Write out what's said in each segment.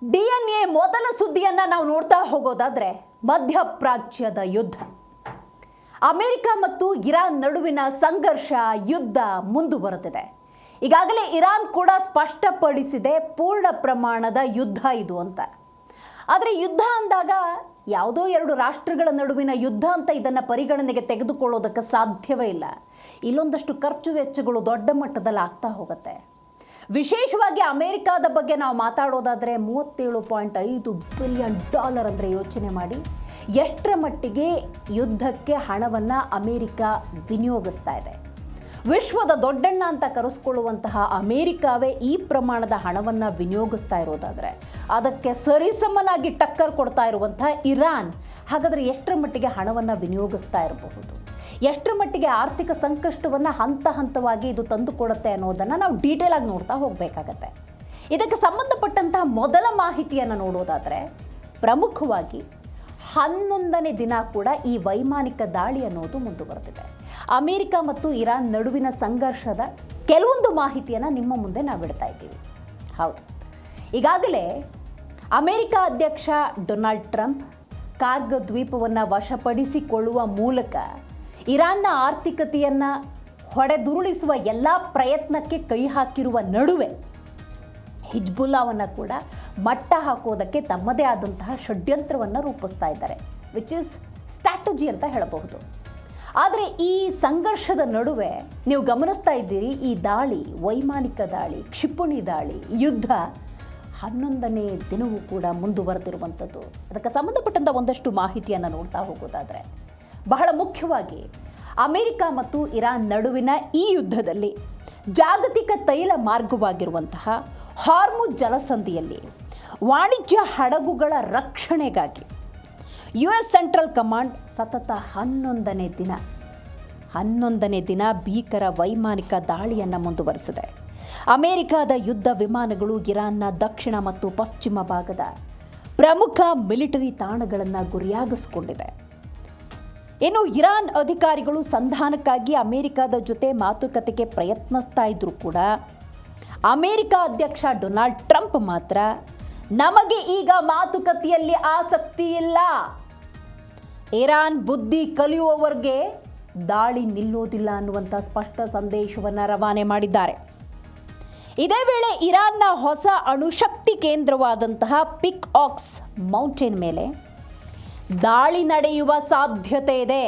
DNA ಮೊದಲ ಸುದ್ದಿಯನ್ನ ನಾವು ನೋಡ್ತಾ ಹೋಗೋದಾದ್ರೆ ಮಧ್ಯಪ್ರಾಚ್ಯದ ಯುದ್ಧ. ಅಮೆರಿಕ ಮತ್ತು ಇರಾನ್ ನಡುವಿನ ಸಂಘರ್ಷ ಯುದ್ಧ ಮುಂದುವರೆದಿದೆ. ಈಗಾಗಲೇ ಇರಾನ್ ಕೂಡ ಸ್ಪಷ್ಟಪಡಿಸಿದೆ ಪೂರ್ಣ ಪ್ರಮಾಣದ ಯುದ್ಧ ಇದು ಅಂತ. ಆದರೆ ಯುದ್ಧ ಅಂದಾಗ ಯಾವುದೋ ಎರಡು ರಾಷ್ಟ್ರಗಳ ನಡುವಿನ ಯುದ್ಧ ಅಂತ ಇದನ್ನು ಪರಿಗಣನೆಗೆ ತೆಗೆದುಕೊಳ್ಳೋದಕ್ಕೆ ಸಾಧ್ಯವೇ ಇಲ್ಲ. ಇಲ್ಲೊಂದಷ್ಟು ಖರ್ಚು ವೆಚ್ಚಗಳು ದೊಡ್ಡ ಮಟ್ಟದಲ್ಲಿ ಆಗ್ತಾ ಹೋಗುತ್ತೆ. ವಿಶೇಷವಾಗಿ ಅಮೆರಿಕಾದ ಬಗ್ಗೆ ನಾವು ಮಾತಾಡೋದಾದರೆ $37.5 ಬಿಲಿಯನ್ ಅಂದರೆ ಯೋಚನೆ ಮಾಡಿ ಎಷ್ಟರ ಮಟ್ಟಿಗೆ ಯುದ್ಧಕ್ಕೆ ಹಣವನ್ನು ಅಮೆರಿಕ ವಿನಿಯೋಗಿಸ್ತಾ ಇದೆ. ವಿಶ್ವದ ದೊಡ್ಡಣ್ಣ ಅಂತ ಕರೆಸ್ಕೊಳ್ಳುವಂತಹ ಅಮೆರಿಕಾವೇ ಈ ಪ್ರಮಾಣದ ಹಣವನ್ನು ವಿನಿಯೋಗಿಸ್ತಾ ಇರೋದಾದರೆ ಅದಕ್ಕೆ ಸರಿಸಮನಾಗಿ ಟಕ್ಕರ್ ಕೊಡ್ತಾ ಇರುವಂತಹ ಇರಾನ್ ಹಾಗಾದರೆ ಎಷ್ಟರ ಮಟ್ಟಿಗೆ ಹಣವನ್ನು ವಿನಿಯೋಗಿಸ್ತಾ ಇರಬಹುದು, ಎಷ್ಟರ ಮಟ್ಟಿಗೆ ಆರ್ಥಿಕ ಸಂಕಷ್ಟವನ್ನು ಹಂತ ಹಂತವಾಗಿ ಇದು ತಂದುಕೊಡುತ್ತೆ ಅನ್ನೋದನ್ನು ನಾವು ಡೀಟೇಲ್ ಆಗಿ ನೋಡ್ತಾ ಹೋಗಬೇಕಾಗತ್ತೆ. ಇದಕ್ಕೆ ಸಂಬಂಧಪಟ್ಟಂತಹ ಮೊದಲ ಮಾಹಿತಿಯನ್ನು ನೋಡೋದಾದರೆ ಪ್ರಮುಖವಾಗಿ 11ನೇ ದಿನ ಕೂಡ ಈ ವೈಮಾನಿಕ ದಾಳಿ ಅನ್ನೋದು ಮುಂದುವರೆದಿದೆ. ಅಮೆರಿಕ ಮತ್ತು ಇರಾನ್ ನಡುವಿನ ಸಂಘರ್ಷದ ಕೆಲವೊಂದು ಮಾಹಿತಿಯನ್ನು ನಿಮ್ಮ ಮುಂದೆ ನಾವು ಇಡ್ತಾ ಇದ್ದೀವಿ. ಹೌದು, ಈಗಾಗಲೇ ಅಮೆರಿಕ ಅಧ್ಯಕ್ಷ ಡೊನಾಲ್ಡ್ ಟ್ರಂಪ್ ಕಾರ್ಗ್ ದ್ವೀಪವನ್ನು ವಶಪಡಿಸಿಕೊಳ್ಳುವ ಮೂಲಕ ಇರಾನ್ನ ಆರ್ಥಿಕತೆಯನ್ನು ಹೊಡೆದುರುಳಿಸುವ ಎಲ್ಲ ಪ್ರಯತ್ನಕ್ಕೆ ಕೈ ಹಾಕಿರುವ ನಡುವೆ ಹಿಜ್ಬುಲ್ಲಾವನ್ನು ಕೂಡ ಮಟ್ಟ ಹಾಕೋದಕ್ಕೆ ತಮ್ಮದೇ ಆದಂತಹ ಷಡ್ಯಂತ್ರವನ್ನು ರೂಪಿಸ್ತಾ ಇದ್ದಾರೆ, ವಿಚ್ ಇಸ್ ಸ್ಟ್ರಾಟಜಿ ಅಂತ ಹೇಳಬಹುದು. ಆದರೆ ಈ ಸಂಘರ್ಷದ ನಡುವೆ ನೀವು ಗಮನಿಸ್ತಾ ಇದ್ದೀರಿ, ಈ ದಾಳಿ, ವೈಮಾನಿಕ ದಾಳಿ, ಕ್ಷಿಪಣಿ ದಾಳಿ, ಯುದ್ಧ 11ನೇ ದಿನವೂ ಕೂಡ ಮುಂದುವರೆದಿರುವಂಥದ್ದು. ಅದಕ್ಕೆ ಸಂಬಂಧಪಟ್ಟಂಥ ಒಂದಷ್ಟು ಮಾಹಿತಿಯನ್ನು ನೋಡ್ತಾ ಹೋಗೋದಾದರೆ ಬಹಳ ಮುಖ್ಯವಾಗಿ ಅಮೆರಿಕ ಮತ್ತು ಇರಾನ್ ನಡುವಿನ ಈ ಯುದ್ಧದಲ್ಲಿ ಜಾಗತಿಕ ತೈಲ ಮಾರ್ಗವಾಗಿರುವಂತಹ ಹಾರ್ಮುಜ್ ಜಲಸಂಧಿಯಲ್ಲಿ ವಾಣಿಜ್ಯ ಹಡಗುಗಳ ರಕ್ಷಣೆಗಾಗಿ US ಸೆಂಟ್ರಲ್ ಕಮಾಂಡ್ ಸತತ 11ನೇ ದಿನ ಭೀಕರ ವೈಮಾನಿಕ ದಾಳಿಯನ್ನು ಮುಂದುವರೆಸಿದೆ. ಅಮೆರಿಕದ ಯುದ್ಧ ವಿಮಾನಗಳು ಇರಾನ್ನ ದಕ್ಷಿಣ ಮತ್ತು ಪಶ್ಚಿಮ ಭಾಗದ ಪ್ರಮುಖ ಮಿಲಿಟರಿ ತಾಣಗಳನ್ನು ಗುರಿಯಾಗಿಸಿಕೊಂಡಿದೆ. ಇನ್ನು ಇರಾನ್ ಅಧಿಕಾರಿಗಳು ಸಂಧಾನಕ್ಕಾಗಿ ಅಮೆರಿಕದ ಜೊತೆ ಮಾತುಕತೆಗೆ ಪ್ರಯತ್ನಿಸ್ತಾ ಇದ್ರೂ ಕೂಡ ಅಮೆರಿಕ ಅಧ್ಯಕ್ಷ ಡೊನಾಲ್ಡ್ ಟ್ರಂಪ್ ಮಾತ್ರ ನಮಗೆ ಈಗ ಮಾತುಕತೆಯಲ್ಲಿ ಆಸಕ್ತಿ ಇಲ್ಲ, ಇರಾನ್ ಬುದ್ಧಿ ಕಲಿಯುವವರೆಗೆ ದಾಳಿ ನಿಲ್ಲೋದಿಲ್ಲ ಅನ್ನುವಂಥ ಸ್ಪಷ್ಟ ಸಂದೇಶವನ್ನು ರವಾನೆ ಮಾಡಿದ್ದಾರೆ. ಇದೇ ವೇಳೆ ಇರಾನ್ನ ಹೊಸ ಅಣುಶಕ್ತಿ ಕೇಂದ್ರವಾದಂತಹ ಪಿಕಾಕ್ಸ್ ಮೌಂಟೇನ್ ಮೇಲೆ ದಾಳಿ ನಡೆಯುವ ಸಾಧ್ಯತೆ ಇದೆ.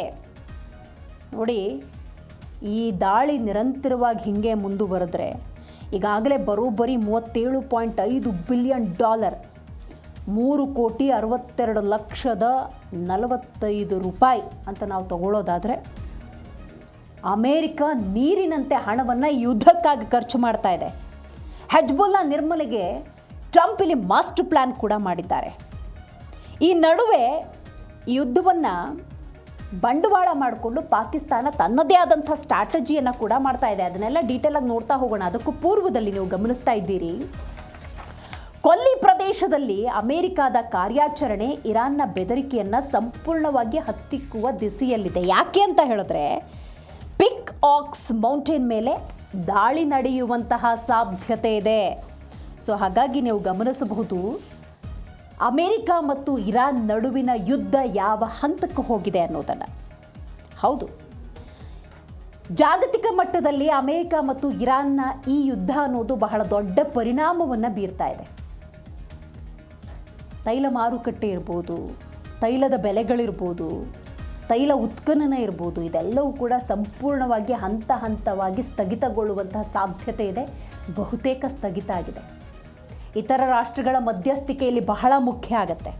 ನೋಡಿ, ಈ ದಾಳಿ ನಿರಂತರವಾಗಿ ಹಿಂಗೆ ಮುಂದುವರೆದ್ರೆ ಈಗಾಗಲೇ ಬರೋಬ್ಬರಿ $37.5 ಬಿಲಿಯನ್ $3,62,45,000 ಅಂತ ನಾವು ತಗೊಳ್ಳೋದಾದರೆ ಅಮೇರಿಕ ನೀರಿನಂತೆ ಹಣವನ್ನು ಯುದ್ಧಕ್ಕಾಗಿ ಖರ್ಚು ಮಾಡ್ತಾ ಇದೆ. ಹಿಜ್ಬುಲ್ಲಾ ನಿರ್ಮೂಲನೆಗೆ ಟ್ರಂಪ್ ಇಲ್ಲಿ ಮಾಸ್ಟರ್ ಪ್ಲಾನ್ ಕೂಡ ಮಾಡಿದ್ದಾರೆ. ಈ ನಡುವೆ ಈ ಯುದ್ಧವನ್ನು ಬಂಡವಾಳ ಮಾಡಿಕೊಂಡು ಪಾಕಿಸ್ತಾನ ತನ್ನದೇ ಆದಂಥ ಸ್ಟ್ರಾಟಜಿಯನ್ನು ಕೂಡ ಮಾಡ್ತಾ ಇದೆ. ಅದನ್ನೆಲ್ಲ ಡೀಟೇಲ್ ಆಗಿ ನೋಡ್ತಾ ಹೋಗೋಣ. ಅದಕ್ಕೂ ಪೂರ್ವದಲ್ಲಿ ನೀವು ಗಮನಿಸ್ತಾ ಇದ್ದೀರಿ, ಕೊಲ್ಲಿ ಪ್ರದೇಶದಲ್ಲಿ ಅಮೆರಿಕದ ಕಾರ್ಯಾಚರಣೆ ಇರಾನ್ನ ಬೆದರಿಕೆಯನ್ನು ಸಂಪೂರ್ಣವಾಗಿ ಹತ್ತಿಕ್ಕುವ ದಿಸೆಯಲ್ಲಿದೆ. ಯಾಕೆ ಅಂತ ಹೇಳಿದ್ರೆ ಪಿಕಾಕ್ಸ್ ಮೌಂಟೇನ್ ಮೇಲೆ ದಾಳಿ ನಡೆಯುವಂತಹ ಸಾಧ್ಯತೆ ಇದೆ. ಸೊ ಹಾಗಾಗಿ ನೀವು ಗಮನಿಸಬಹುದು ಅಮೆರಿಕ ಮತ್ತು ಇರಾನ್ ನಡುವಿನ ಯುದ್ಧ ಯಾವ ಹಂತಕ್ಕೆ ಹೋಗಿದೆ ಅನ್ನೋದನ್ನು. ಹೌದು, ಜಾಗತಿಕ ಮಟ್ಟದಲ್ಲಿ ಅಮೆರಿಕ ಮತ್ತು ಇರಾನ್ನ ಈ ಯುದ್ಧ ಅನ್ನೋದು ಬಹಳ ದೊಡ್ಡ ಪರಿಣಾಮವನ್ನು ಬೀರ್ತಾ ಇದೆ. ತೈಲ ಮಾರುಕಟ್ಟೆ ಇರ್ಬೋದು, ತೈಲದ ಬೆಲೆಗಳಿರ್ಬೋದು, ತೈಲ ಉತ್ಖನನ ಇರ್ಬೋದು, ಇದೆಲ್ಲವೂ ಕೂಡ ಸಂಪೂರ್ಣವಾಗಿ ಹಂತ ಹಂತವಾಗಿ ಸ್ಥಗಿತಗೊಳ್ಳುವಂತಹ ಸಾಧ್ಯತೆ ಇದೆ. ಬಹುತೇಕ ಸ್ಥಗಿತ ಆಗಿದೆ. ಇತರ ರಾಷ್ಟ್ರಗಳ ಮಧ್ಯಸ್ಥಿಕೆಯಲ್ಲಿ ಬಹಳ ಮುಖ್ಯ ಆಗತ್ತೆ.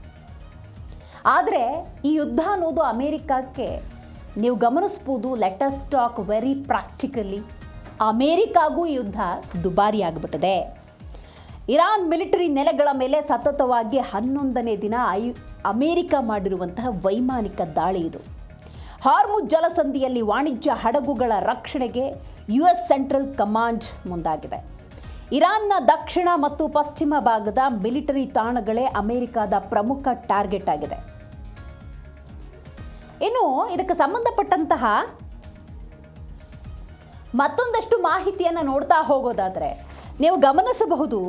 ಆದರೆ ಈ ಯುದ್ಧ ಅನ್ನೋದು ಅಮೇರಿಕಕ್ಕೆ ನೀವು ಗಮನಿಸ್ಬೋದು, let us talk very practically, ಅಮೇರಿಕಾಗೂ ಈ ಯುದ್ಧ ದುಬಾರಿ ಆಗಿಬಿಟ್ಟಿದೆ. ಇರಾನ್ ಮಿಲಿಟರಿ ನೆಲೆಗಳ ಮೇಲೆ ಸತತವಾಗಿ 11ನೇ ದಿನ ಅಮೇರಿಕ ಮಾಡಿರುವಂತಹ ವೈಮಾನಿಕ ದಾಳಿ ಇದು. ಹಾರ್ಮುಜ್ ಜಲಸಂಧಿಯಲ್ಲಿ ವಾಣಿಜ್ಯ ಹಡಗುಗಳ ರಕ್ಷಣೆಗೆ US ಸೆಂಟ್ರಲ್ ಕಮಾಂಡ್ ಮುಂದಾಗಿದೆ. ಇರಾನ್ನ ದಕ್ಷಿಣ ಮತ್ತು ಪಶ್ಚಿಮ ಭಾಗದ ಮಿಲಿಟರಿ ತಾಣಗಳೇ ಅಮೆರಿಕದ ಪ್ರಮುಖ ಟಾರ್ಗೆಟ್ ಆಗಿದೆ. ಇನ್ನು ಇದಕ್ಕೆ ಸಂಬಂಧಪಟ್ಟಂತಹ ಮತ್ತೊಂದಷ್ಟು ಮಾಹಿತಿಯನ್ನು ನೋಡ್ತಾ ಹೋಗೋದಾದರೆ ನೀವು ಗಮನಿಸಬಹುದು,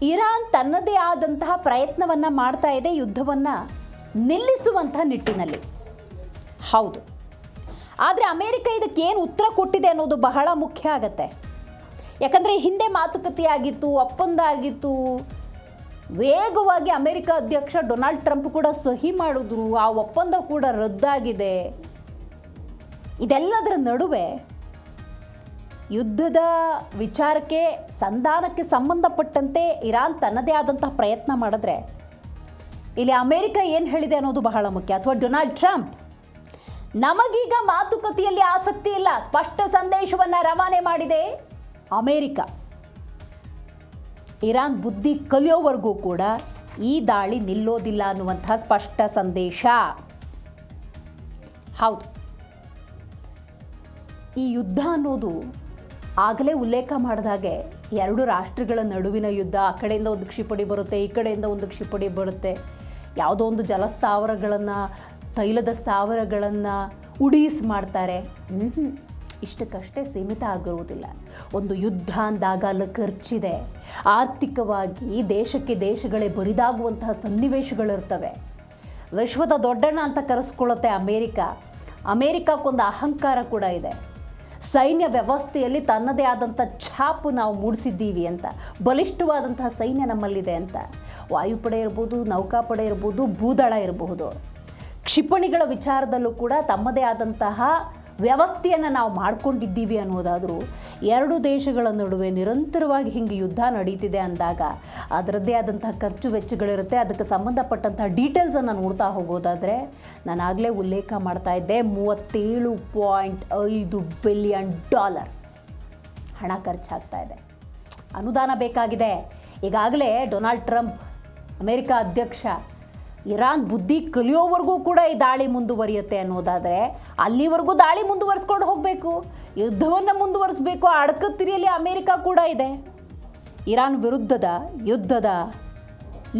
ಇರಾನ್ ತನ್ನದೇ ಆದಂತಹ ಪ್ರಯತ್ನವನ್ನು ಮಾಡ್ತಾ ಇದೆ ಯುದ್ಧವನ್ನು ನಿಲ್ಲಿಸುವಂಥ ನಿಟ್ಟಿನಲ್ಲಿ. ಹೌದು, ಆದರೆ ಅಮೇರಿಕ ಇದಕ್ಕೆ ಏನು ಉತ್ತರ ಕೊಟ್ಟಿದೆ ಅನ್ನೋದು ಬಹಳ ಮುಖ್ಯ ಆಗತ್ತೆ. ಯಾಕಂದರೆ ಹಿಂದೆ ಮಾತುಕತೆ ಆಗಿತ್ತು, ಒಪ್ಪಂದ ಆಗಿತ್ತು, ವೇಗವಾಗಿ ಅಮೇರಿಕ ಅಧ್ಯಕ್ಷ ಡೊನಾಲ್ಡ್ ಟ್ರಂಪ್ ಕೂಡ ಸಹಿ ಮಾಡಿದ್ರು, ಆ ಒಪ್ಪಂದ ಕೂಡ ರದ್ದಾಗಿದೆ. ಇದೆಲ್ಲದರ ನಡುವೆ ಯುದ್ಧದ ವಿಚಾರಕ್ಕೆ ಸಂಧಾನಕ್ಕೆ ಸಂಬಂಧಪಟ್ಟಂತೆ ಇರಾನ್ ತನ್ನದೇ ಆದಂತಹ ಪ್ರಯತ್ನ ಮಾಡಿದ್ರೆ ಇಲ್ಲಿ ಅಮೇರಿಕ ಏನು ಹೇಳಿದೆ ಅನ್ನೋದು ಬಹಳ ಮುಖ್ಯ. ಅಥವಾ ಡೊನಾಲ್ಡ್ ಟ್ರಂಪ್ ನಮಗೀಗ ಮಾತುಕತೆಯಲ್ಲಿ ಆಸಕ್ತಿ ಇಲ್ಲ, ಸ್ಪಷ್ಟ ಸಂದೇಶವನ್ನು ರವಾನೆ ಮಾಡಿದೆ ಅಮೇರಿಕ. ಇರಾನ್ ಬುದ್ಧಿ ಕಲಿಯೋವರೆಗೂ ಕೂಡ ಈ ದಾಳಿ ನಿಲ್ಲೋದಿಲ್ಲ ಅನ್ನುವಂಥ ಸ್ಪಷ್ಟ ಸಂದೇಶ. ಹೌದು, ಈ ಯುದ್ಧ ಅನ್ನೋದು ಆಗಲೇ ಉಲ್ಲೇಖ ಮಾಡಿದಾಗೆ ಎರಡು ರಾಷ್ಟ್ರಗಳ ನಡುವಿನ ಯುದ್ಧ. ಆ ಕಡೆಯಿಂದ ಒಂದು ಕ್ಷಿಪಣಿ ಬರುತ್ತೆ, ಈ ಕಡೆಯಿಂದ ಒಂದು ಕ್ಷಿಪಣಿ ಬರುತ್ತೆ. ಯಾವುದೋ ಒಂದು ಜಲಸ್ಥಾವರಗಳನ್ನು, ತೈಲದ ಸ್ಥಾವರಗಳನ್ನು ಉಡೀಸ್ ಮಾಡ್ತಾರೆ. ಇಷ್ಟಕ್ಕಷ್ಟೇ ಸೀಮಿತ ಆಗಿರುವುದಿಲ್ಲ. ಒಂದು ಯುದ್ಧ ಅಂದಾಗ ಅಲ್ಲಿ ಖರ್ಚಿದೆ. ಆರ್ಥಿಕವಾಗಿ ದೇಶಕ್ಕೆ ದೇಶಗಳೇ ಬರಿದಾಗುವಂತಹ ಸನ್ನಿವೇಶಗಳಿರ್ತವೆ. ವಿಶ್ವದ ದೊಡ್ಡಣ್ಣ ಅಂತ ಕರೆಸ್ಕೊಳ್ಳುತ್ತೆ ಅಮೇರಿಕ. ಅಮೇರಿಕಕ್ಕೊಂದು ಅಹಂಕಾರ ಕೂಡ ಇದೆ. ಸೈನ್ಯ ವ್ಯವಸ್ಥೆಯಲ್ಲಿ ತನ್ನದೇ ಆದಂಥ ಛಾಪು ನಾವು ಮೂಡಿಸಿದ್ದೀವಿ ಅಂತ. ಬಲಿಷ್ಠವಾದಂತಹ ಸೈನ್ಯ ನಮ್ಮಲ್ಲಿದೆ ಅಂತ. ವಾಯುಪಡೆ ಇರ್ಬೋದು, ನೌಕಾಪಡೆ ಇರ್ಬೋದು, ಭೂದಳ ಇರಬಹುದು. ಕ್ಷಿಪಣಿಗಳ ವಿಚಾರದಲ್ಲೂ ಕೂಡ ತಮ್ಮದೇ ಆದಂತಹ ವ್ಯವಸ್ಥೆಯನ್ನು ನಾವು ಮಾಡ್ಕೊಂಡಿದ್ದೀವಿ ಅನ್ನೋದಾದರೂ ಎರಡು ದೇಶಗಳ ನಡುವೆ ನಿರಂತರವಾಗಿ ಹಿಂಗೆ ಯುದ್ಧ ನಡೀತಿದೆ ಅಂದಾಗ ಅದರದ್ದೇ ಆದಂತಹ ಖರ್ಚು ವೆಚ್ಚಗಳಿರುತ್ತೆ. ಅದಕ್ಕೆ ಸಂಬಂಧಪಟ್ಟಂತಹ ಡೀಟೇಲ್ಸನ್ನು ನೋಡ್ತಾ ಹೋಗೋದಾದರೆ ನಾನಾಗಲೇ ಉಲ್ಲೇಖ ಮಾಡ್ತಾ ಇದ್ದೆ, $37.5 ಬಿಲಿಯನ್ ಹಣ ಖರ್ಚಾಗ್ತಾ ಇದೆ. ಅನುದಾನ ಬೇಕಾಗಿದೆ. ಈಗಾಗಲೇ ಡೊನಾಲ್ಡ್ ಟ್ರಂಪ್ ಅಮೇರಿಕ ಅಧ್ಯಕ್ಷ ಇರಾನ್ ಬುದ್ಧಿ ಕಲಿಯೋವರೆಗೂ ಕೂಡ ಈ ದಾಳಿ ಮುಂದುವರಿಯುತ್ತೆ ಅನ್ನೋದಾದರೆ ಅಲ್ಲಿವರೆಗೂ ದಾಳಿ ಮುಂದುವರಿಸ್ಕೊಂಡು ಹೋಗಬೇಕು, ಯುದ್ಧವನ್ನು ಮುಂದುವರಿಸಬೇಕು. ಅಡಕತ್ತಿರಿಯಲ್ಲಿ ಅಮೇರಿಕ ಕೂಡ ಇದೆ. ಇರಾನ್ ವಿರುದ್ಧದ ಯುದ್ಧದ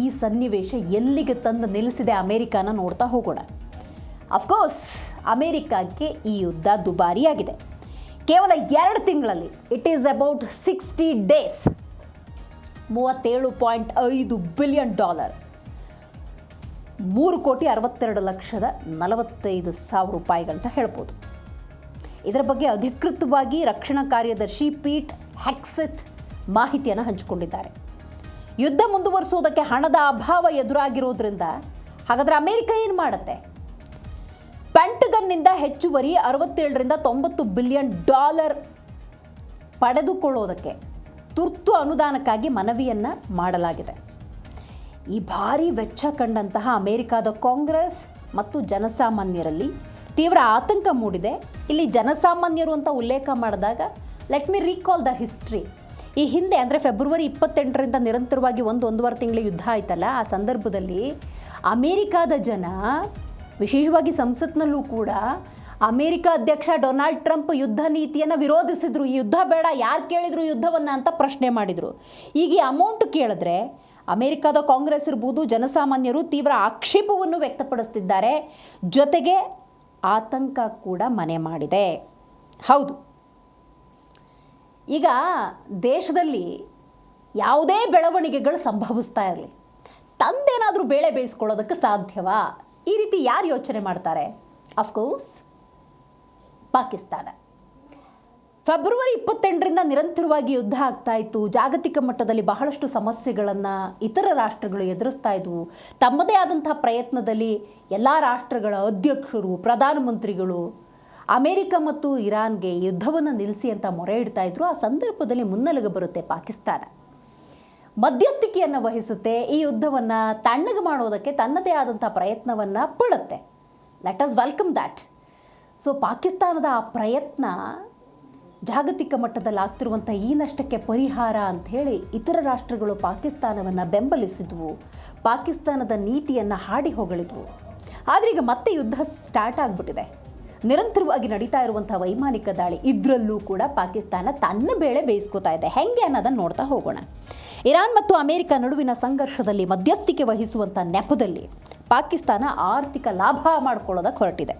ಈ ಸನ್ನಿವೇಶ ಎಲ್ಲಿಗೆ ತಂದು ನಿಲ್ಲಿಸಿದೆ ಅಮೇರಿಕಾನ ನೋಡ್ತಾ ಹೋಗೋಣ. ಅಫ್ಕೋರ್ಸ್ ಅಮೇರಿಕಕ್ಕೆ ಈ ಯುದ್ಧ ದುಬಾರಿಯಾಗಿದೆ. ಕೇವಲ 2 ತಿಂಗಳಲ್ಲಿ it is about 60 days. $37.5 billion, $3,62,45,000 ಅಂತ ಹೇಳ್ಬೋದು. ಇದರ ಬಗ್ಗೆ ಅಧಿಕೃತವಾಗಿ ರಕ್ಷಣಾ ಕಾರ್ಯದರ್ಶಿ ಪೀಟ್ ಹೆಕ್ಸೆತ್ ಮಾಹಿತಿಯನ್ನು ಹಂಚಿಕೊಂಡಿದ್ದಾರೆ. ಯುದ್ಧ ಮುಂದುವರಿಸೋದಕ್ಕೆ ಹಣದ ಅಭಾವ ಎದುರಾಗಿರೋದ್ರಿಂದ ಹಾಗಾದರೆ ಅಮೇರಿಕ ಏನು ಮಾಡುತ್ತೆ? ಪೆಂಟಗನ್ನಿಂದ ಹೆಚ್ಚುವರಿ $67-90 ಬಿಲಿಯನ್ ಪಡೆದುಕೊಳ್ಳೋದಕ್ಕೆ ತುರ್ತು ಅನುದಾನಕ್ಕಾಗಿ ಮನವಿಯನ್ನು ಮಾಡಲಾಗಿದೆ. ಈ ಭಾರಿ ವೆಚ್ಚ ಕಂಡಂತಹ ಅಮೇರಿಕಾದ ಕಾಂಗ್ರೆಸ್ ಮತ್ತು ಜನಸಾಮಾನ್ಯರಲ್ಲಿ ತೀವ್ರ ಆತಂಕ ಮೂಡಿದೆ. ಇಲ್ಲಿ ಜನಸಾಮಾನ್ಯರು ಅಂತ ಉಲ್ಲೇಖ ಮಾಡಿದಾಗ let me recall the history. ಈ ಹಿಂದೆ ಅಂದರೆ ಫೆಬ್ರವರಿ 28ರಿಂದ ನಿರಂತರವಾಗಿ 1-1.5 ತಿಂಗಳ ಯುದ್ಧ ಆಯ್ತಲ್ಲ, ಆ ಸಂದರ್ಭದಲ್ಲಿ ಅಮೇರಿಕಾದ ಜನ, ವಿಶೇಷವಾಗಿ ಸಂಸತ್ನಲ್ಲೂ ಕೂಡ ಅಮೇರಿಕ ಅಧ್ಯಕ್ಷ ಡೊನಾಲ್ಡ್ ಟ್ರಂಪ್ ಯುದ್ಧ ನೀತಿಯನ್ನು ವಿರೋಧಿಸಿದ್ರು. ಈ ಯುದ್ಧ ಬೇಡ, ಯಾರು ಕೇಳಿದ್ರು ಯುದ್ಧವನ್ನು ಅಂತ ಪ್ರಶ್ನೆ ಮಾಡಿದರು. ಈಗ ಈ ಅಮೌಂಟ್ ಕೇಳಿದ್ರೆ ಅಮೇರಿಕಾದ ಕಾಂಗ್ರೆಸ್ ಇರ್ಬೋದು, ಜನಸಾಮಾನ್ಯರು ತೀವ್ರ ಆಕ್ಷೇಪವನ್ನು ವ್ಯಕ್ತಪಡಿಸ್ತಿದ್ದಾರೆ. ಜೊತೆಗೆ ಆತಂಕ ಕೂಡ ಮನೆ ಮಾಡಿದೆ. ಹೌದು, ಈಗ ದೇಶದಲ್ಲಿ ಯಾವುದೇ ಬೆಳವಣಿಗೆಗಳು ಸಂಭವಿಸ್ತಾ ಇರಲಿ, ತಂದೇನಾದರೂ ಬೇಳೆ ಬೇಯಿಸ್ಕೊಳ್ಳೋದಕ್ಕೆ ಸಾಧ್ಯವಾ? ಈ ರೀತಿ ಯಾರು ಯೋಚನೆ ಮಾಡ್ತಾರೆ? ಅಫ್ಕೋರ್ಸ್ ಪಾಕಿಸ್ತಾನ. ಫೆಬ್ರವರಿ 28ರಿಂದ ನಿರಂತರವಾಗಿ ಯುದ್ಧ ಆಗ್ತಾ ಇತ್ತು. ಜಾಗತಿಕ ಮಟ್ಟದಲ್ಲಿ ಬಹಳಷ್ಟು ಸಮಸ್ಯೆಗಳನ್ನು ಇತರ ರಾಷ್ಟ್ರಗಳು ಎದುರಿಸ್ತಾ ಇದ್ವು. ತಮ್ಮದೇ ಆದಂಥ ಪ್ರಯತ್ನದಲ್ಲಿ ಎಲ್ಲ ರಾಷ್ಟ್ರಗಳ ಅಧ್ಯಕ್ಷರು, ಪ್ರಧಾನಮಂತ್ರಿಗಳು ಅಮೇರಿಕ ಮತ್ತು ಇರಾನ್ಗೆ ಯುದ್ಧವನ್ನು ನಿಲ್ಲಿಸಿ ಅಂತ ಮೊರೆ ಇಡ್ತಾ ಇದ್ರು. ಆ ಸಂದರ್ಭದಲ್ಲಿ ಮುನ್ನೆಲೆಗೆ ಬರುತ್ತೆ ಪಾಕಿಸ್ತಾನ. ಮಧ್ಯಸ್ಥಿಕೆಯನ್ನು ವಹಿಸುತ್ತೆ. ಈ ಯುದ್ಧವನ್ನು ತಣ್ಣಗೆ ಮಾಡೋದಕ್ಕೆ ತನ್ನದೇ ಆದಂಥ ಪ್ರಯತ್ನವನ್ನು ಪಡುತ್ತೆ. Let us welcome that. So ಪಾಕಿಸ್ತಾನದ ಆ ಪ್ರಯತ್ನ ಜಾಗತಿಕ ಮಟ್ಟದಲ್ಲಿ ಆಗ್ತಿರುವಂಥ ಈ ನಷ್ಟಕ್ಕೆ ಪರಿಹಾರ ಅಂಥೇಳಿ ಇತರ ರಾಷ್ಟ್ರಗಳು ಪಾಕಿಸ್ತಾನವನ್ನು ಬೆಂಬಲಿಸಿದ್ವು. ಪಾಕಿಸ್ತಾನದ ನೀತಿಯನ್ನು ಹಾಡಿ ಹೊಗಳಿದ್ವು. ಆದರೆ ಈಗ ಮತ್ತೆ ಯುದ್ಧ ಸ್ಟಾರ್ಟ್ ಆಗಿಬಿಟ್ಟಿದೆ. ನಿರಂತರವಾಗಿ ನಡೀತಾ ಇರುವಂಥ ವೈಮಾನಿಕ ದಾಳಿ, ಇದರಲ್ಲೂ ಕೂಡ ಪಾಕಿಸ್ತಾನ ತನ್ನ ಬೇಳೆ ಬೇಯಿಸ್ಕೋತಾ ಇದೆ. ಹೆಂಗೆ ಅನ್ನೋದನ್ನು ನೋಡ್ತಾ ಹೋಗೋಣ. ಇರಾನ್ ಮತ್ತು ಅಮೇರಿಕ ನಡುವಿನ ಸಂಘರ್ಷದಲ್ಲಿ ಮಧ್ಯಸ್ಥಿಕೆ ವಹಿಸುವಂಥ ನೆಪದಲ್ಲಿ ಪಾಕಿಸ್ತಾನ ಆರ್ಥಿಕ ಲಾಭ ಮಾಡ್ಕೊಳ್ಳೋದಕ್ಕೆ ಹೊರಟಿದೆ.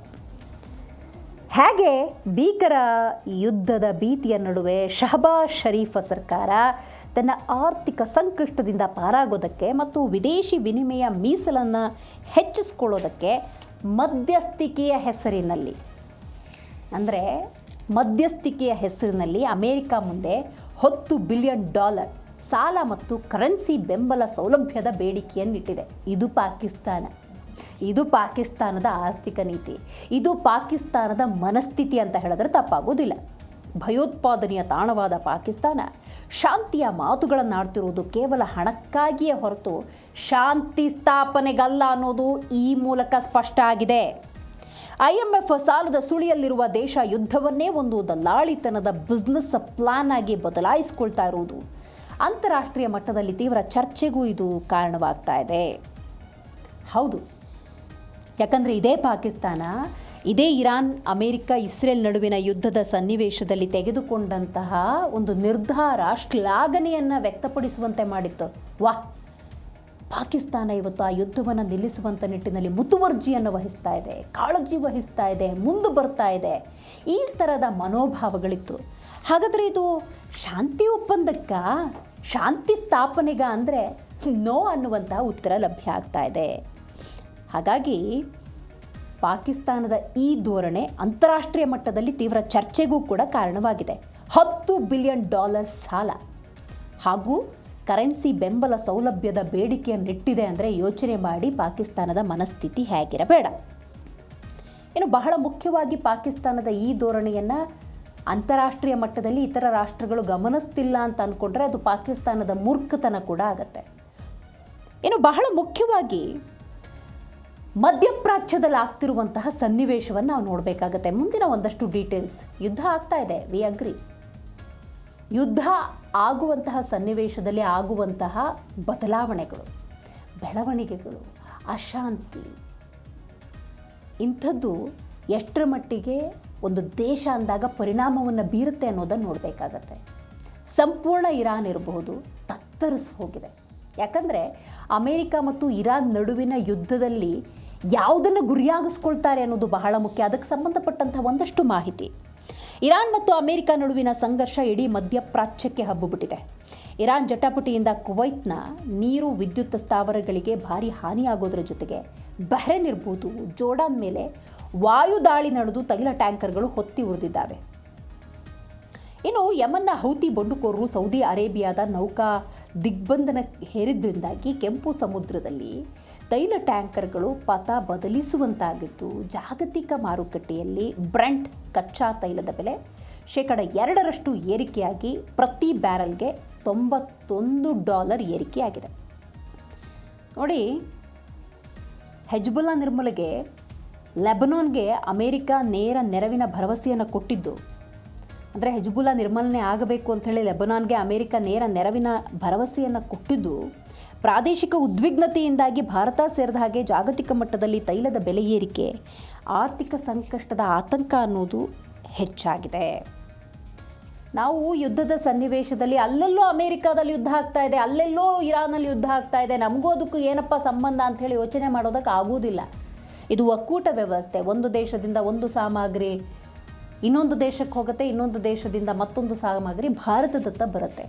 ಹೇಗೆ ಭೀಕರ ಯುದ್ಧದ ಭೀತಿಯ ನಡುವೆ ಶಹಬಾಜ್ ಶರೀಫ್ ಸರ್ಕಾರ ತನ್ನ ಆರ್ಥಿಕ ಸಂಕಷ್ಟದಿಂದ ಪಾರಾಗೋದಕ್ಕೆ ಮತ್ತು ವಿದೇಶಿ ವಿನಿಮಯ ಮೀಸಲನ್ನು ಹೆಚ್ಚಿಸ್ಕೊಳ್ಳೋದಕ್ಕೆ ಮಧ್ಯಸ್ಥಿಕೆಯ ಹೆಸರಿನಲ್ಲಿ ಅಮೇರಿಕಾ ಮುಂದೆ $10 ಬಿಲಿಯನ್ ಸಾಲ ಮತ್ತು ಕರೆನ್ಸಿ ಬೆಂಬಲ ಸೌಲಭ್ಯದ ಬೇಡಿಕೆಯನ್ನಿಟ್ಟಿದೆ. ಇದು ಪಾಕಿಸ್ತಾನದ ಆರ್ಥಿಕ ನೀತಿ, ಇದು ಪಾಕಿಸ್ತಾನದ ಮನಸ್ಥಿತಿ ಅಂತ ಹೇಳಿದ್ರೆ ತಪ್ಪಾಗೋದಿಲ್ಲ. ಭಯೋತ್ಪಾದನೆಯ ತಾಣವಾದ ಪಾಕಿಸ್ತಾನ ಶಾಂತಿಯ ಮಾತುಗಳನ್ನಾಡ್ತಿರುವುದು ಕೇವಲ ಹಣಕ್ಕಾಗಿಯೇ ಹೊರತು ಶಾಂತಿ ಸ್ಥಾಪನೆಗಲ್ಲ ಅನ್ನೋದು ಈ ಮೂಲಕ ಸ್ಪಷ್ಟ ಆಗಿದೆ. IMF ಸಾಲದ ಸುಳಿಯಲ್ಲಿರುವ ದೇಶ ಯುದ್ಧವನ್ನೇ ಒಂದು ದಲ್ಲಾಳಿತನದ ಬಿಸ್ನೆಸ್ ಪ್ಲಾನ್ ಆಗಿ ಬದಲಾಯಿಸಿಕೊಳ್ತಾ ಇರುವುದು ಅಂತಾರಾಷ್ಟ್ರೀಯ ಮಟ್ಟದಲ್ಲಿ ತೀವ್ರ ಚರ್ಚೆಗೂ ಇದು ಕಾರಣವಾಗ್ತಾ ಇದೆ. ಹೌದು, ಯಾಕಂದರೆ ಇದೇ ಪಾಕಿಸ್ತಾನ, ಇದೇ ಇರಾನ್, ಅಮೇರಿಕ, ಇಸ್ರೇಲ್ ನಡುವಿನ ಯುದ್ಧದ ಸನ್ನಿವೇಶದಲ್ಲಿ ತೆಗೆದುಕೊಂಡಂತಹ ಒಂದು ನಿರ್ಧಾರ ಶ್ಲಾಘನೆಯನ್ನು ವ್ಯಕ್ತಪಡಿಸುವಂತೆ ಮಾಡಿತ್ತು. ಪಾಕಿಸ್ತಾನ ಇವತ್ತು ಆ ಯುದ್ಧವನ್ನು ನಿಲ್ಲಿಸುವಂಥ ನಿಟ್ಟಿನಲ್ಲಿ ಮುತುವರ್ಜಿಯನ್ನು ವಹಿಸ್ತಾ ಇದೆ, ಕಾಳಜಿ ವಹಿಸ್ತಾ ಇದೆ, ಮುಂದೆ ಬರ್ತಾ ಇದೆ, ಈ ಥರದ ಮನೋಭಾವಗಳಿತ್ತು. ಹಾಗಾದರೆ ಇದು ಶಾಂತಿ ಒಪ್ಪಂದಕ್ಕ, ಶಾಂತಿ ಸ್ಥಾಪನೆಗ ಅಂದರೆ ನೋ ಅನ್ನುವಂಥ ಉತ್ತರ ಲಭ್ಯ ಆಗ್ತಾ ಇದೆ. ಹಾಗಾಗಿ ಪಾಕಿಸ್ತಾನದ ಈ ಧೋರಣೆ ಅಂತಾರಾಷ್ಟ್ರೀಯ ಮಟ್ಟದಲ್ಲಿ ತೀವ್ರ ಚರ್ಚೆಗೂ ಕೂಡ ಕಾರಣವಾಗಿದೆ. $10 ಬಿಲಿಯನ್ ಸಾಲ ಹಾಗೂ ಕರೆನ್ಸಿ ಬೆಂಬಲ ಸೌಲಭ್ಯದ ಬೇಡಿಕೆಯನ್ನಿಟ್ಟಿದೆ ಅಂದರೆ ಯೋಚನೆ ಮಾಡಿ ಪಾಕಿಸ್ತಾನದ ಮನಸ್ಥಿತಿ ಹೇಗಿರಬೇಡ. ಇನ್ನು ಬಹಳ ಮುಖ್ಯವಾಗಿ ಪಾಕಿಸ್ತಾನದ ಈ ಧೋರಣೆಯನ್ನು ಅಂತಾರಾಷ್ಟ್ರೀಯ ಮಟ್ಟದಲ್ಲಿ ಇತರ ರಾಷ್ಟ್ರಗಳು ಗಮನಿಸ್ತಿಲ್ಲ ಅಂತ ಅಂದ್ಕೊಂಡ್ರೆ ಅದು ಪಾಕಿಸ್ತಾನದ ಮೂರ್ಖತನ ಕೂಡ ಆಗತ್ತೆ. ಇನ್ನು ಬಹಳ ಮುಖ್ಯವಾಗಿ ಮಧ್ಯಪ್ರಾಚ್ಯದಲ್ಲಿ ಆಗ್ತಿರುವಂತಹ ಸನ್ನಿವೇಶವನ್ನು ನಾವು ನೋಡಬೇಕಾಗತ್ತೆ. ಮುಂದಿನ ಒಂದಷ್ಟು ಡೀಟೇಲ್ಸ್, ಯುದ್ಧ ಆಗ್ತಾ ಇದೆ, ವಿ ಅಗ್ರಿ. ಯುದ್ಧ ಆಗುವಂತಹ ಸನ್ನಿವೇಶದಲ್ಲಿ ಆಗುವಂತಹ ಬದಲಾವಣೆಗಳು, ಬೆಳವಣಿಗೆಗಳು, ಅಶಾಂತಿ, ಇಂಥದ್ದು ಎಷ್ಟರ ಮಟ್ಟಿಗೆ ಒಂದು ದೇಶ ಅಂದಾಗ ಪರಿಣಾಮವನ್ನು ಬೀರುತ್ತೆ ಅನ್ನೋದನ್ನು ನೋಡಬೇಕಾಗತ್ತೆ. ಸಂಪೂರ್ಣ ಇರಾನ್ ಇರಬಹುದು ತತ್ತರಿಸಿ ಹೋಗಿದೆ. ಯಾಕಂದರೆ ಅಮೇರಿಕ ಮತ್ತು ಇರಾನ್ ನಡುವಿನ ಯುದ್ಧದಲ್ಲಿ ಯಾವುದನ್ನು ಗುರಿಯಾಗಿಸ್ಕೊಳ್ತಾರೆ ಅನ್ನೋದು ಬಹಳ ಮುಖ್ಯ. ಅದಕ್ಕೆ ಸಂಬಂಧಪಟ್ಟಂಥ ಒಂದಷ್ಟು ಮಾಹಿತಿ. ಇರಾನ್ ಮತ್ತು ಅಮೇರಿಕ ನಡುವಿನ ಸಂಘರ್ಷ ಇಡೀ ಮಧ್ಯಪ್ರಾಚ್ಯಕ್ಕೆ ಹಬ್ಬಿಬಿಟ್ಟಿದೆ. ಇರಾನ್ ಜಟಾಪಟಿಯಿಂದ ಕುವೈತ್ನ ನೀರು ವಿದ್ಯುತ್ ಸ್ಥಾವರಗಳಿಗೆ ಭಾರಿ ಹಾನಿಯಾಗೋದ್ರ ಜೊತೆಗೆ ಬಹ್ರೇನ್ ಇರ್ಬೋದು, ಜೋರ್ಡಾನ್ ಮೇಲೆ ವಾಯು ದಾಳಿ ನಡೆದು ತೈಲ ಟ್ಯಾಂಕರ್ಗಳು ಹೊತ್ತಿ ಉರಿದಿದ್ದಾವೆ. ಇನ್ನು ಯಮನ್ನ ಹೌತಿ ಬಂಡುಕೋರರು ಸೌದಿ ಅರೇಬಿಯಾದ ನೌಕಾ ದಿಗ್ಬಂಧನ ಹೇರಿದ್ರಿಂದಾಗಿ ಕೆಂಪು ಸಮುದ್ರದಲ್ಲಿ ತೈಲ ಟ್ಯಾಂಕರ್ಗಳು ಪಥ ಬದಲಿಸುವಂತಾಗಿದ್ದು, ಜಾಗತಿಕ ಮಾರುಕಟ್ಟೆಯಲ್ಲಿ ಬ್ರೆಂಟ್ ಕಚ್ಚಾ ತೈಲದ ಬೆಲೆ $2 ಏರಿಕೆಯಾಗಿ ಪ್ರತಿ ಬ್ಯಾರಲ್ಗೆ $91 ಏರಿಕೆಯಾಗಿದೆ. ನೋಡಿ, ಹೆಜ್ಬುಲ್ಲಾ ನಿರ್ಮೂಲನೆಗೆ ಲೆಬನಾನ್ಗೆ ಅಮೇರಿಕ ನೇರ ನೆರವಿನ ಭರವಸೆಯನ್ನು ಕೊಟ್ಟಿದ್ದು, ಅಂದರೆ ಹೆಜ್ಬುಲ್ಲಾ ನಿರ್ಮೂಲನೆ ಆಗಬೇಕು ಅಂಥೇಳಿ ಲೆಬನಾನ್ಗೆ ಅಮೇರಿಕ ನೇರ ನೆರವಿನ ಭರವಸೆಯನ್ನು ಕೊಟ್ಟಿದ್ದು, ಪ್ರಾದೇಶಿಕ ಉದ್ವಿಗ್ನತೆಯಿಂದಾಗಿ ಭಾರತ ಸೇರಿದ ಹಾಗೆ ಜಾಗತಿಕ ಮಟ್ಟದಲ್ಲಿ ತೈಲದ ಬೆಲೆ ಏರಿಕೆ, ಆರ್ಥಿಕ ಸಂಕಷ್ಟದ ಆತಂಕ ಅನ್ನೋದು ಹೆಚ್ಚಾಗಿದೆ. ನಾವು ಯುದ್ಧದ ಸನ್ನಿವೇಶದಲ್ಲಿ ಅಲ್ಲೆಲ್ಲೋ ಅಮೇರಿಕಾದಲ್ಲಿ ಯುದ್ಧ ಆಗ್ತಾ ಇದೆ, ಅಲ್ಲೆಲ್ಲೋ ಇರಾನಲ್ಲಿ ಯುದ್ಧ ಆಗ್ತಾ ಇದೆ, ನಮಗೂ ಅದಕ್ಕೂ ಏನಪ್ಪ ಸಂಬಂಧ ಅಂಥೇಳಿ ಯೋಚನೆ ಮಾಡೋದಕ್ಕೆ ಆಗೋದಿಲ್ಲ. ಇದು ಒಕ್ಕೂಟ ವ್ಯವಸ್ಥೆ. ಒಂದು ದೇಶದಿಂದ ಒಂದು ಸಾಮಗ್ರಿ ಇನ್ನೊಂದು ದೇಶಕ್ಕೆ ಹೋಗುತ್ತೆ, ಇನ್ನೊಂದು ದೇಶದಿಂದ ಮತ್ತೊಂದು ಸಾಮಗ್ರಿ ಭಾರತದತ್ತ ಬರುತ್ತೆ.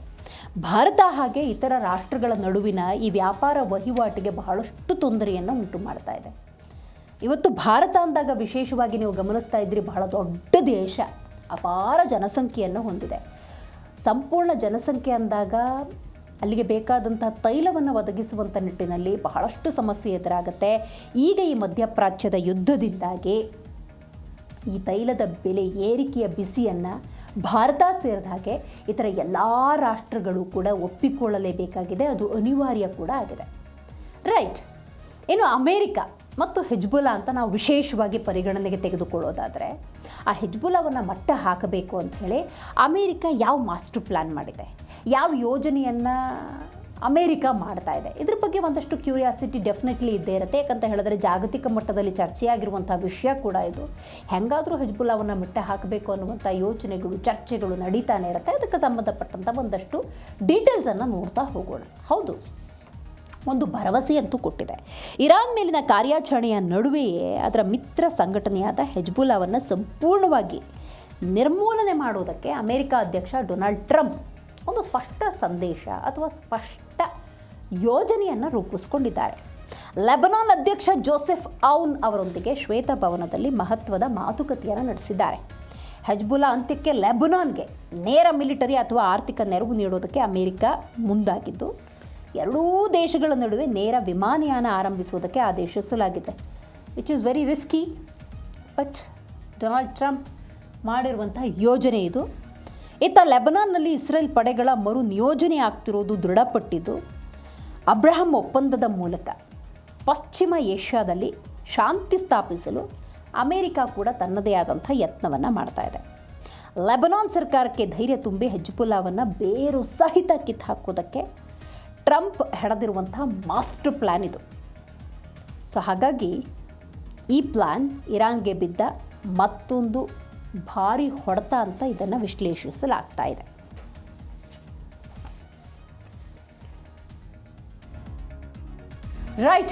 ಭಾರತ ಹಾಗೆ ಇತರ ರಾಷ್ಟ್ರಗಳ ನಡುವಿನ ಈ ವ್ಯಾಪಾರ ವಹಿವಾಟಿಗೆ ಬಹಳಷ್ಟು ತೊಂದರೆಯನ್ನು ಉಂಟು ಮಾಡ್ತಾ ಇದೆ. ಇವತ್ತು ಭಾರತ ಅಂದಾಗ ವಿಶೇಷವಾಗಿ ನೀವು ಗಮನಿಸ್ತಾ ಇದ್ರಿ, ಬಹಳ ದೊಡ್ಡ ದೇಶ, ಅಪಾರ ಜನಸಂಖ್ಯೆಯನ್ನು ಹೊಂದಿದೆ. ಸಂಪೂರ್ಣ ಜನಸಂಖ್ಯೆ ಅಂದಾಗ ಅಲ್ಲಿಗೆ ಬೇಕಾದಂಥ ತೈಲವನ್ನು ಒದಗಿಸುವಂಥ ನಿಟ್ಟಿನಲ್ಲಿ ಬಹಳಷ್ಟು ಸಮಸ್ಯೆ ಎದುರಾಗುತ್ತೆ. ಈಗ ಈ ಮಧ್ಯಪ್ರಾಚ್ಯದ ಯುದ್ಧದಿಂದಾಗಿ ಈ ತೈಲದ ಬೆಲೆ ಏರಿಕೆಯ ಬಿಸಿಯನ್ನು ಭಾರತ ಸೇರಿದ ಹಾಗೆ ಇತರ ಎಲ್ಲ ರಾಷ್ಟ್ರಗಳು ಕೂಡ ಒಪ್ಪಿಕೊಳ್ಳಲೇಬೇಕಾಗಿದೆ. ಅದು ಅನಿವಾರ್ಯ ಕೂಡ ಆಗಿದೆ. ರೈಟ್. ಇನ್ನು ಅಮೇರಿಕ ಮತ್ತು ಹೆಜ್ಬುಲ್ಲಾ ಅಂತ ನಾವು ವಿಶೇಷವಾಗಿ ಪರಿಗಣನೆಗೆ ತೆಗೆದುಕೊಳ್ಳೋದಾದರೆ, ಆ ಹೆಜ್ಬುಲ್ಲಾವನ್ನು ಮಟ್ಟ ಹಾಕಬೇಕು ಅಂಥೇಳಿ ಅಮೇರಿಕ ಯಾವ ಮಾಸ್ಟರ್ ಪ್ಲ್ಯಾನ್ ಮಾಡಿದೆ, ಯಾವ ಯೋಜನೆಯನ್ನು ಅಮೇರಿಕ ಮಾಡ್ತಾ ಇದೆ, ಇದ್ರ ಬಗ್ಗೆ ಒಂದಷ್ಟು ಕ್ಯೂರಿಯಾಸಿಟಿ ಡೆಫಿನೆಟ್ಲಿ ಇದ್ದೇ ಇರುತ್ತೆ. ಯಾಕಂತ ಹೇಳಿದ್ರೆ ಜಾಗತಿಕ ಮಟ್ಟದಲ್ಲಿ ಚರ್ಚೆಯಾಗಿರುವಂಥ ವಿಷಯ ಕೂಡ ಇದು. ಹೆಂಗಾದರೂ ಹೆಜ್ಬುಲ್ಲಾವನ್ನು ಮಟ್ಟ ಹಾಕಬೇಕು ಅನ್ನುವಂಥ ಯೋಚನೆಗಳು, ಚರ್ಚೆಗಳು ನಡೀತಾನೆ ಇರುತ್ತೆ. ಅದಕ್ಕೆ ಸಂಬಂಧಪಟ್ಟಂಥ ಒಂದಷ್ಟು ಡೀಟೇಲ್ಸನ್ನು ನೋಡ್ತಾ ಹೋಗೋಣ. ಹೌದು, ಒಂದು ಭರವಸೆಯಂತೂ ಕೊಟ್ಟಿದೆ. ಇರಾನ್ ಮೇಲಿನ ಕಾರ್ಯಾಚರಣೆಯ ನಡುವೆಯೇ ಅದರ ಮಿತ್ರ ಸಂಘಟನೆಯಾದ ಹೆಜ್ಬುಲ್ಲಾವನ್ನು ಸಂಪೂರ್ಣವಾಗಿ ನಿರ್ಮೂಲನೆ ಮಾಡುವುದಕ್ಕೆ ಅಮೆರಿಕ ಅಧ್ಯಕ್ಷ ಡೊನಾಲ್ಡ್ ಟ್ರಂಪ್ ಒಂದು ಸ್ಪಷ್ಟ ಸಂದೇಶ ಅಥವಾ ಸ್ಪಷ್ಟ ಯೋಜನೆಯನ್ನು ರೂಪಿಸಿಕೊಂಡಿದ್ದಾರೆ. ಲೆಬನಾನ್ ಅಧ್ಯಕ್ಷ ಜೋಸೆಫ್ ಔನ್ ಅವರೊಂದಿಗೆ ಶ್ವೇತಭವನದಲ್ಲಿ ಮಹತ್ವದ ಮಾತುಕತೆಯನ್ನು ನಡೆಸಿದ್ದಾರೆ. ಹೆಜ್ಬುಲ್ಲಾ ಅಂತ್ಯಕ್ಕೆ ಲೆಬನಾನ್ಗೆ ನೇರ ಮಿಲಿಟರಿ ಅಥವಾ ಆರ್ಥಿಕ ನೆರವು ನೀಡೋದಕ್ಕೆ ಅಮೆರಿಕ ಮುಂದಾಗಿದ್ದು, ಎರಡೂ ದೇಶಗಳ ನಡುವೆ ನೇರ ವಿಮಾನಯಾನ ಆರಂಭಿಸುವುದಕ್ಕೆ ಆದೇಶಿಸಲಾಗಿದೆ. Which is very risky, but Donald Trump ಮಾಡಿರುವಂತಹ ಯೋಜನೆ ಇದು. ಇತ್ತ ಲೆಬನಾನ್ನಲ್ಲಿ ಇಸ್ರೇಲ್ ಪಡೆಗಳ ಮರು ನಿಯೋಜನೆ ಆಗ್ತಿರೋದು ದೃಢಪಟ್ಟಿದ್ದು, ಅಬ್ರಹಂ ಒಪ್ಪಂದದ ಮೂಲಕ ಪಶ್ಚಿಮ ಏಷ್ಯಾದಲ್ಲಿ ಶಾಂತಿ ಸ್ಥಾಪಿಸಲು ಅಮೆರಿಕ ಕೂಡ ತನ್ನದೇ ಆದಂಥ ಯತ್ನವನ್ನು ಮಾಡ್ತಾ ಇದೆ. ಲೆಬನಾನ್ ಸರ್ಕಾರಕ್ಕೆ ಧೈರ್ಯ ತುಂಬಿ ಹೆಜ್ಬುಲ್ಲಾವನ್ನು ಬೇರು ಸಹಿತ ಕಿತ್ತಾಕೋದಕ್ಕೆ ಟ್ರಂಪ್ ಹೆಣದಿರುವಂಥ ಮಾಸ್ಟರ್ ಪ್ಲ್ಯಾನ್ ಇದು. ಸೊ ಹಾಗಾಗಿ ಈ ಪ್ಲ್ಯಾನ್ ಇರಾನ್ಗೆ ಬಿದ್ದ ಮತ್ತೊಂದು ಭಾರಿ ಹೊಡೆತ ಅಂತ ಇದನ್ನು ವಿಶ್ಲೇಷಿಸಲಾಗ್ತಾ ಇದೆ. ರೈಟ್.